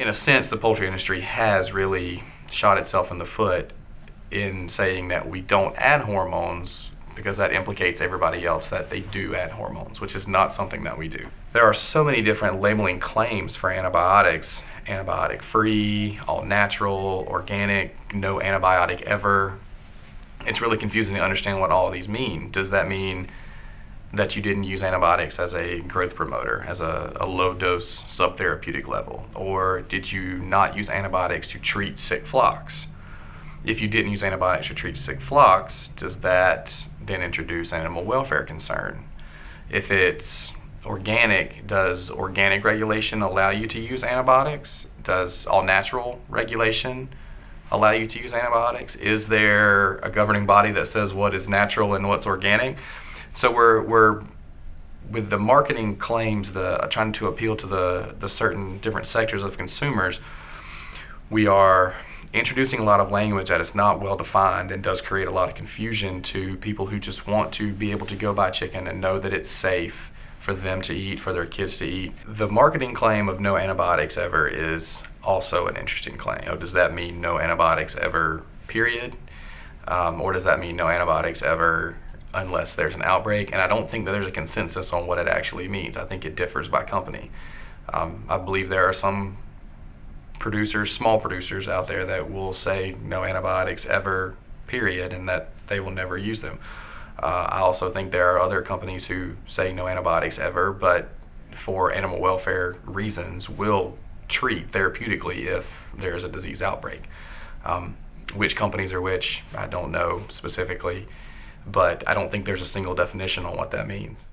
in a sense, the poultry industry has really shot itself in the foot in saying that we don't add hormones, because that implicates everybody else that they do add hormones, which is not something that we do. There are so many different labeling claims for antibiotics: antibiotic free, all natural, organic, no antibiotic ever. It's really confusing to understand what all of these mean. Does that mean that you didn't use antibiotics as a growth promoter, as a low dose subtherapeutic level? Or did you not use antibiotics to treat sick flocks? If you didn't use antibiotics to treat sick flocks, does that then introduce animal welfare concern? If it's organic, does organic regulation allow you to use antibiotics? Does all natural regulation allow you to use antibiotics? Is there a governing body that says what is natural and what's organic? So we're with the marketing claims, trying to appeal to the certain different sectors of consumers, we are introducing a lot of language that is not well defined and does create a lot of confusion to people who just want to be able to go buy chicken and know that it's safe for them to eat, for their kids to eat. The marketing claim of no antibiotics ever is also an interesting claim. Does that mean no antibiotics ever, period? Or does that mean no antibiotics ever unless there's an outbreak? And I don't think that there's a consensus on what it actually means. I think it differs by company. I believe there are some producers, small producers out there, that will say no antibiotics ever, period, and that they will never use them. I also think there are other companies who say no antibiotics ever, but for animal welfare reasons will treat therapeutically if there's a disease outbreak. Which companies are which, I don't know specifically, but I don't think there's a single definition on what that means.